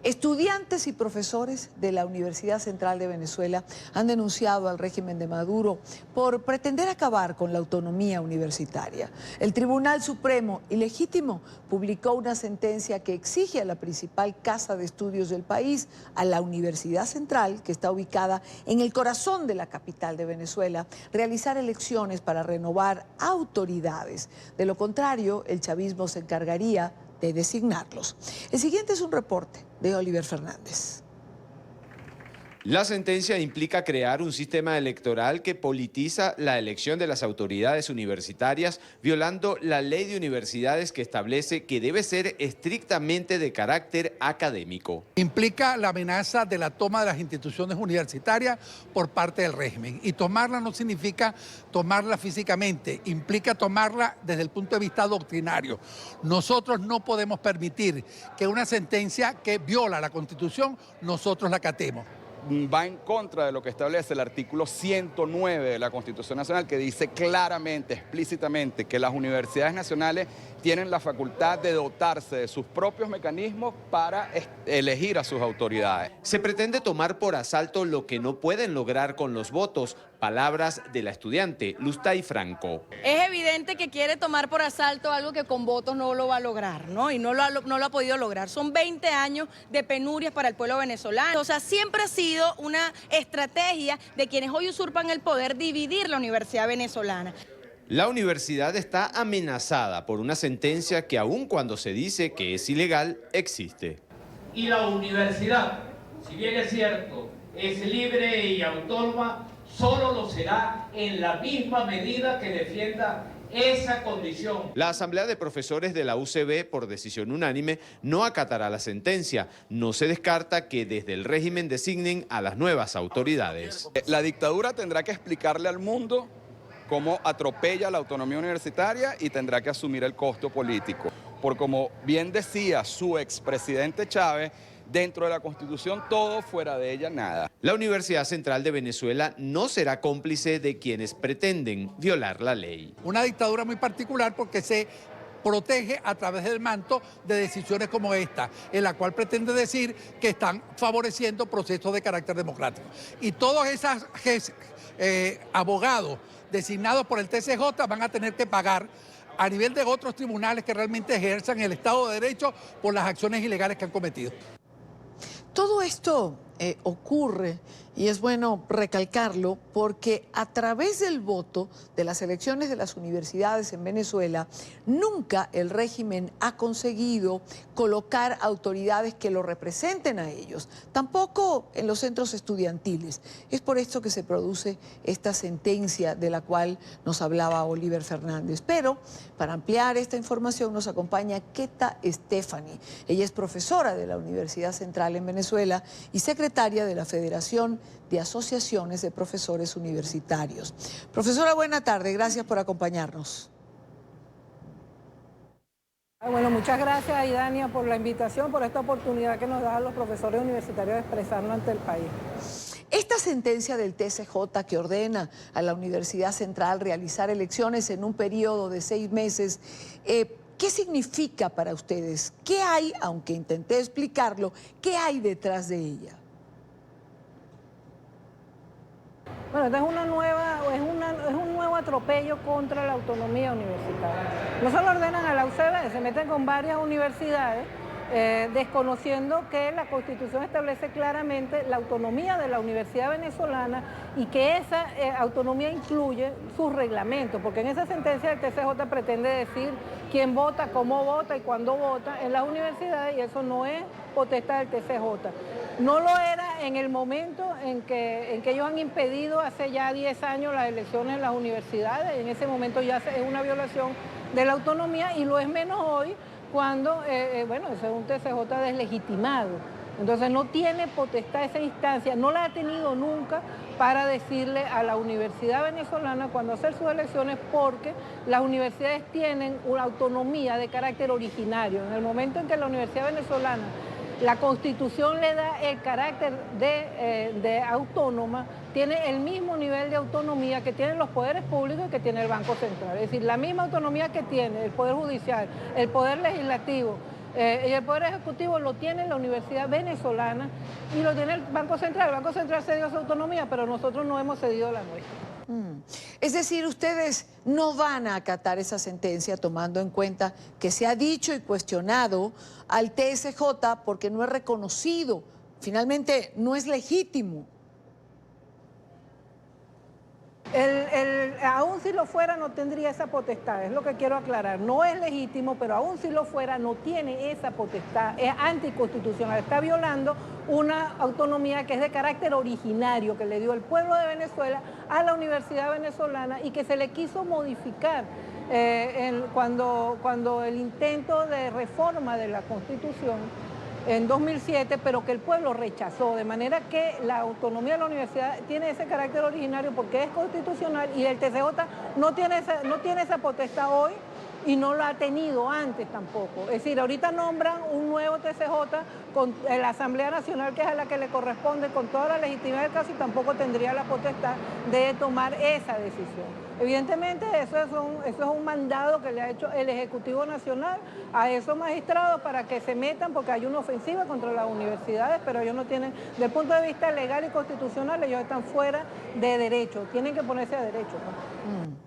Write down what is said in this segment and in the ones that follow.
Estudiantes y profesores de la Universidad Central de Venezuela han denunciado al régimen de Maduro por pretender acabar con la autonomía universitaria. El Tribunal Supremo, ilegítimo, publicó una sentencia que exige a la principal casa de estudios del país, a la Universidad Central, que está ubicada en el corazón de la capital de Venezuela, realizar elecciones para renovar autoridades. De lo contrario, el chavismo se encargaría de designarlos. El siguiente es un reporte de Oliver Fernández. La sentencia implica crear un sistema electoral que politiza la elección de las autoridades universitarias, violando la ley de universidades que establece que debe ser estrictamente de carácter académico. Implica la amenaza de la toma de las instituciones universitarias por parte del régimen. Y tomarla no significa tomarla físicamente, implica tomarla desde el punto de vista doctrinario. Nosotros no podemos permitir que una sentencia que viola la Constitución, nosotros la acatemos. Va en contra de lo que establece el artículo 109 de la Constitución Nacional, que dice claramente, explícitamente, que las universidades nacionales tienen la facultad de dotarse de sus propios mecanismos para elegir a sus autoridades. Se pretende tomar por asalto lo que no pueden lograr con los votos. Palabras de la estudiante Lustay Franco. Es evidente que quiere tomar por asalto algo que con votos no lo va a lograr, ¿no? Y no lo ha podido lograr. Son 20 años de penurias para el pueblo venezolano. O sea, siempre ha sido una estrategia de quienes hoy usurpan el poder dividir la universidad venezolana. La universidad está amenazada por una sentencia que, aun cuando se dice que es ilegal, existe. Y la universidad, si bien es cierto, es libre y autónoma, solo lo será en la misma medida que defienda esa condición. La Asamblea de Profesores de la UCB, por decisión unánime, no acatará la sentencia. No se descarta que desde el régimen designen a las nuevas autoridades. La dictadura tendrá que explicarle al mundo cómo atropella la autonomía universitaria y tendrá que asumir el costo político. Por como bien decía su expresidente Chávez, dentro de la Constitución todo, fuera de ella nada. La Universidad Central de Venezuela no será cómplice de quienes pretenden violar la ley. Una dictadura muy particular porque se protege a través del manto de decisiones como esta, en la cual pretende decir que están favoreciendo procesos de carácter democrático. Y todos esos abogados designados por el TCJ van a tener que pagar a nivel de otros tribunales que realmente ejerzan el Estado de Derecho por las acciones ilegales que han cometido. Todo esto ocurre, y es bueno recalcarlo, porque a través del voto de las elecciones de las universidades en Venezuela, nunca el régimen ha conseguido colocar autoridades que lo representen a ellos, tampoco en los centros estudiantiles. Es por esto que se produce esta sentencia de la cual nos hablaba Oliver Fernández. Pero para ampliar esta información nos acompaña Keta Estefani. Ella es profesora de la Universidad Central en Venezuela y secretaria de la Federación de Asociaciones de Profesores Universitarios. Profesora, buena tarde, gracias por acompañarnos. Bueno, muchas gracias a Idania por la invitación, por esta oportunidad que nos da a los profesores universitarios de expresarnos ante el país. Esta sentencia del TCJ que ordena a la Universidad Central realizar elecciones en un periodo de 6 meses, ¿qué significa para ustedes? ¿Qué hay, aunque intenté explicarlo, qué hay detrás de ella? Bueno, esta es un nuevo atropello contra la autonomía universitaria. No solo ordenan a la UCB, se meten con varias universidades, desconociendo que la Constitución establece claramente la autonomía de la universidad venezolana y que esa autonomía incluye sus reglamentos, porque en esa sentencia el TCJ pretende decir quién vota, cómo vota y cuándo vota en las universidades, y eso no es potestad del TCJ. No lo era en el momento en que ellos han impedido hace ya 10 años las elecciones en las universidades. En ese momento ya es una violación de la autonomía, y lo es menos hoy cuando, bueno, ese es un TCJ deslegitimado. Entonces no tiene potestad esa instancia, no la ha tenido nunca para decirle a la universidad venezolana cuándo hacer sus elecciones, porque las universidades tienen una autonomía de carácter originario. En el momento en que la universidad venezolana, la Constitución le da el carácter de autónoma, tiene el mismo nivel de autonomía que tienen los poderes públicos y que tiene el Banco Central. Es decir, la misma autonomía que tiene el Poder Judicial, el Poder Legislativo Y el Poder Ejecutivo lo tiene la Universidad Venezolana y lo tiene el Banco Central. El Banco Central cedió su autonomía, pero nosotros no hemos cedido la nuestra. Es decir, ustedes no van a acatar esa sentencia tomando en cuenta que se ha dicho y cuestionado al TSJ porque no es reconocido, finalmente no es legítimo. Aún si lo fuera no tendría esa potestad, es lo que quiero aclarar. No es legítimo, pero aún si lo fuera no tiene esa potestad, es anticonstitucional, está violando una autonomía que es de carácter originario que le dio el pueblo de Venezuela a la Universidad Venezolana y que se le quiso modificar cuando el intento de reforma de la Constitución en 2007, pero que el pueblo rechazó, de manera que la autonomía de la universidad tiene ese carácter originario porque es constitucional y el TSJ no tiene esa potestad hoy y no lo ha tenido antes tampoco. Es decir, ahorita nombran un nuevo TSJ con la Asamblea Nacional, que es a la que le corresponde con toda la legitimidad del caso, y tampoco tendría la potestad de tomar esa decisión. Evidentemente eso es un mandado que le ha hecho el Ejecutivo Nacional a esos magistrados para que se metan, porque hay una ofensiva contra las universidades, pero ellos no tienen, desde el punto de vista legal y constitucional, ellos están fuera de derecho, tienen que ponerse a derecho, ¿no?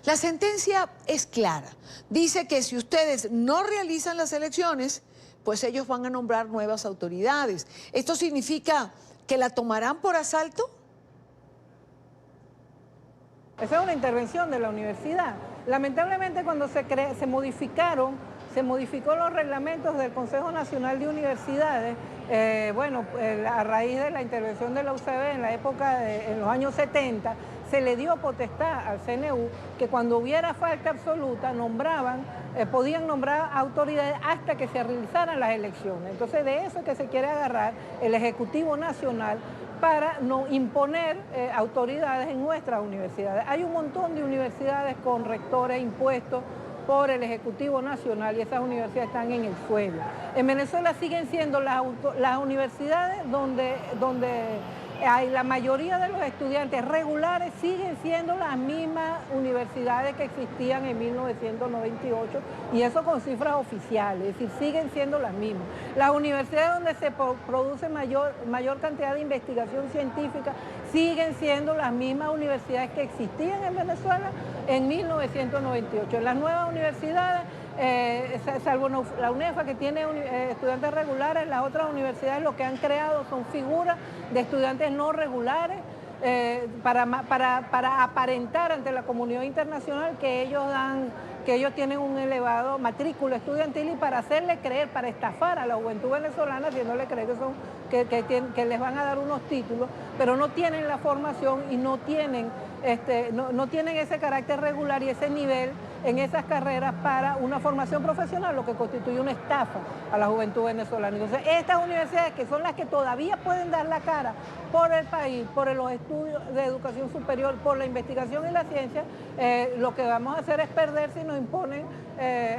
La sentencia es clara. Dice que si ustedes no realizan las elecciones, pues ellos van a nombrar nuevas autoridades. ¿Esto significa que la tomarán por asalto? Esa es una intervención de la universidad. Lamentablemente cuando se modificó los reglamentos del Consejo Nacional de Universidades, a raíz de la intervención de la UCB en la época en los años 70, se le dio potestad al CNU que cuando hubiera falta absoluta podían nombrar autoridades hasta que se realizaran las elecciones. Entonces de eso es que se quiere agarrar el Ejecutivo Nacional para no imponer autoridades en nuestras universidades. Hay un montón de universidades con rectores impuestos por el Ejecutivo Nacional y esas universidades están en el suelo. En Venezuela siguen siendo las universidades donde la mayoría de los estudiantes regulares siguen siendo las mismas universidades que existían en 1998 y eso con cifras oficiales, es decir, siguen siendo las mismas. Las universidades donde se produce mayor cantidad de investigación científica siguen siendo las mismas universidades que existían en Venezuela en 1998. En las nuevas universidades, salvo la UNEFA que tiene estudiantes regulares, las otras universidades lo que han creado son figuras de estudiantes no regulares para aparentar ante la comunidad internacional que ellos tienen un elevado matrícula estudiantil y para hacerle creer, para estafar a la juventud venezolana, haciéndole creer que les van a dar unos títulos, pero no tienen la formación y no tienen ese carácter regular y ese nivel en esas carreras para una formación profesional, lo que constituye una estafa a la juventud venezolana. Entonces, estas universidades que son las que todavía pueden dar la cara por el país, por los estudios de educación superior, por la investigación y la ciencia, lo que vamos a hacer es perder si nos imponen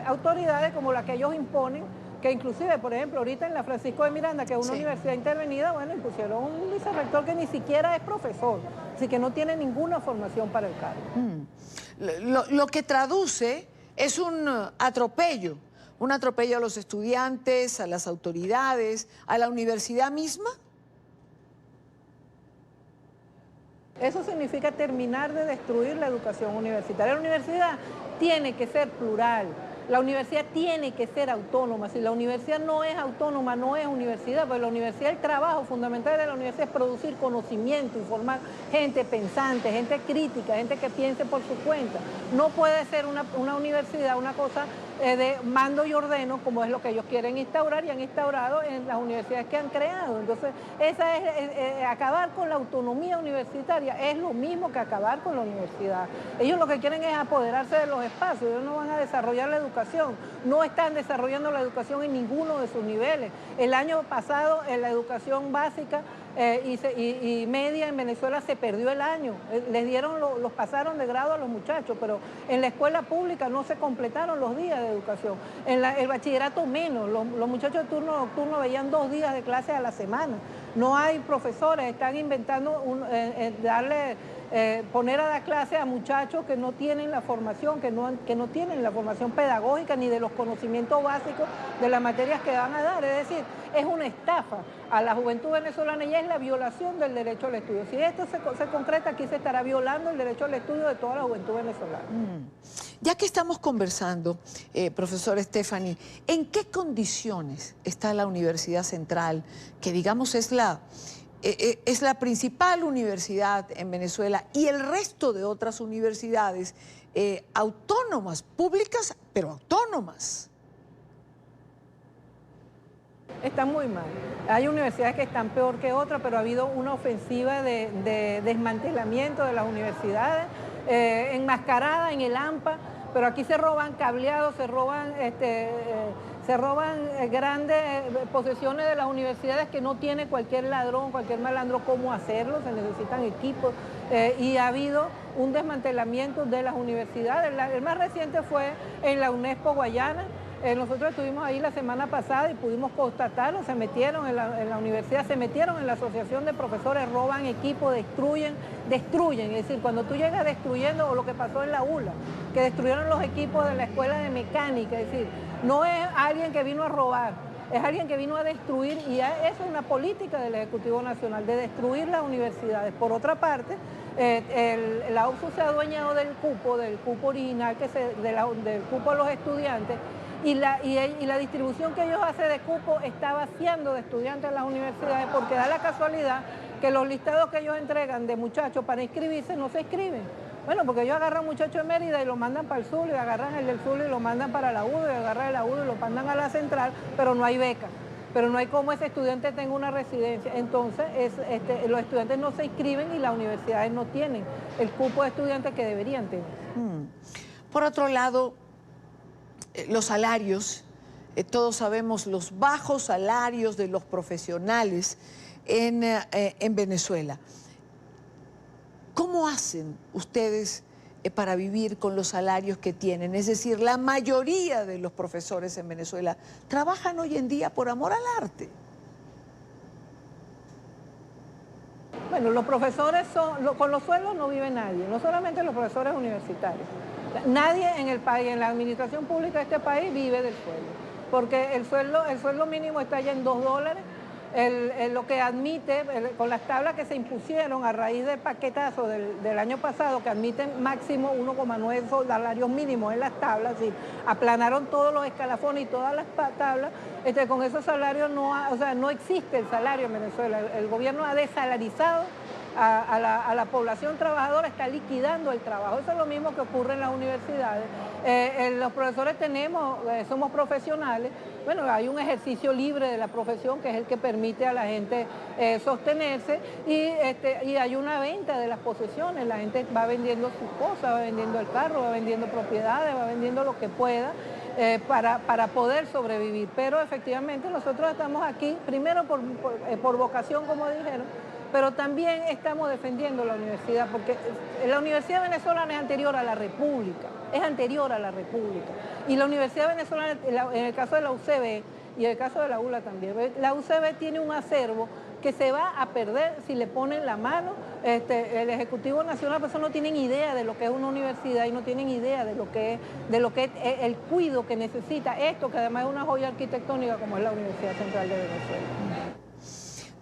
autoridades como la que ellos imponen, que inclusive, por ejemplo, ahorita en la Francisco de Miranda, que es una universidad intervenida, impusieron un vicerrector que ni siquiera es profesor, así que no tiene ninguna formación para el cargo. Lo que traduce es un atropello a los estudiantes, a las autoridades, a la universidad misma. Eso significa terminar de destruir la educación universitaria. La universidad tiene que ser plural. La universidad tiene que ser autónoma. Si la universidad no es autónoma, no es universidad, porque la universidad, el trabajo fundamental de la universidad es producir conocimiento, informar gente pensante, gente crítica, gente que piense por su cuenta. No puede ser una universidad una cosa de mando y ordeno, como es lo que ellos quieren instaurar y han instaurado en las universidades que han creado. Entonces, acabar con la autonomía universitaria es lo mismo que acabar con la universidad. Ellos lo que quieren es apoderarse de los espacios, ellos no van a desarrollar la educación, no están desarrollando la educación en ninguno de sus niveles. El año pasado, en la educación básica y media en Venezuela se perdió el año, los pasaron de grado a los muchachos, pero en la escuela pública no se completaron los días de educación, el bachillerato menos, los muchachos de turno nocturno veían 2 días de clases a la semana, no hay profesores, están inventando darle poner a dar clase a muchachos que no tienen la formación, que no tienen la formación pedagógica ni de los conocimientos básicos de las materias que van a dar. Es decir, es una estafa a la juventud venezolana y es la violación del derecho al estudio. Si esto se concreta, aquí se estará violando el derecho al estudio de toda la juventud venezolana. Ya que estamos conversando, profesor Stephanie, ¿en qué condiciones está la Universidad Central, que digamos es la principal universidad en Venezuela, y el resto de otras universidades autónomas, públicas, pero autónomas? Están muy mal. Hay universidades que están peor que otras, pero ha habido una ofensiva de desmantelamiento de las universidades, enmascarada en el AMPA, pero aquí se roban cableados, se roban grandes posesiones de las universidades que no tiene cualquier ladrón, cualquier malandro cómo hacerlo, se necesitan equipos y ha habido un desmantelamiento de las universidades. El más reciente fue en la Unespo Guayana. Nosotros estuvimos ahí la semana pasada y pudimos constatarlo, se metieron en la universidad, se metieron en la asociación de profesores, roban equipos, destruyen. Es decir, cuando tú llegas destruyendo, o lo que pasó en la ULA, que destruyeron los equipos de la escuela de mecánica, es decir, no es alguien que vino a robar, es alguien que vino a destruir, y eso es una política del Ejecutivo Nacional, de destruir las universidades. Por otra parte, la UPSU se ha adueñado del cupo original, del cupo a los estudiantes, y la distribución que ellos hacen de cupo está vaciando de estudiantes en las universidades, porque da la casualidad que los listados que ellos entregan de muchachos para inscribirse no se inscriben. Bueno, porque ellos agarran muchachos de Mérida y lo mandan para el sur, y agarran el del sur y lo mandan para la UDO, y agarran el UDO y lo mandan a la central, pero no hay beca. Pero no hay cómo ese estudiante tenga una residencia. Entonces, los estudiantes no se inscriben y las universidades no tienen el cupo de estudiantes que deberían tener. Por otro lado, los salarios, todos sabemos los bajos salarios de los profesionales en Venezuela. ¿Cómo hacen ustedes para vivir con los salarios que tienen? Es decir, la mayoría de los profesores en Venezuela trabajan hoy en día por amor al arte. Bueno, los profesores con los sueldos no vive nadie, no solamente los profesores universitarios. Nadie en el país, en la administración pública de este país, vive del sueldo, porque el sueldo mínimo está ya en $2. Lo que admite, con las tablas que se impusieron a raíz del paquetazo del año pasado, que admiten máximo 1,9 salarios mínimos en las tablas, es decir, aplanaron todos los escalafones y todas las tablas, con esos salarios no existe el salario en Venezuela. El gobierno ha desalarizado a la población trabajadora, está liquidando el trabajo. Eso es lo mismo que ocurre en las universidades. Los profesores somos profesionales. Bueno, hay un ejercicio libre de la profesión que es el que permite a la gente sostenerse, y hay una venta de las posesiones. La gente va vendiendo sus cosas, va vendiendo el carro, va vendiendo propiedades, va vendiendo lo que pueda para poder sobrevivir. Pero efectivamente nosotros estamos aquí, primero por vocación, como dijeron, pero también estamos defendiendo la universidad, porque la Universidad Venezolana es anterior a la República, Y la Universidad Venezolana, en el caso de la UCB y en el caso de la ULA también, la UCB tiene un acervo que se va a perder si le ponen la mano. El Ejecutivo Nacional, pues no tienen idea de lo que es una universidad y no tienen idea de lo que es el cuidado que necesita esto, que además es una joya arquitectónica como es la Universidad Central de Venezuela.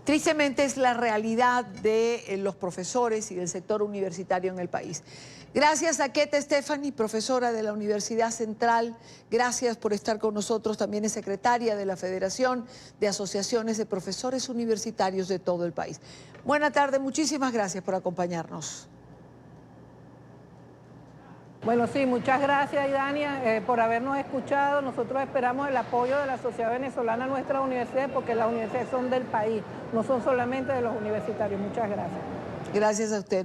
Tristemente es la realidad de los profesores y del sector universitario en el país. Gracias a Keta Stephanie, profesora de la Universidad Central. Gracias por estar con nosotros. También es secretaria de la Federación de Asociaciones de Profesores Universitarios de todo el país. Buena tarde, muchísimas gracias por acompañarnos. Bueno, sí, muchas gracias, Idania, por habernos escuchado. Nosotros esperamos el apoyo de la sociedad venezolana a nuestras universidades, porque las universidades son del país, no son solamente de los universitarios. Muchas gracias. Gracias a usted.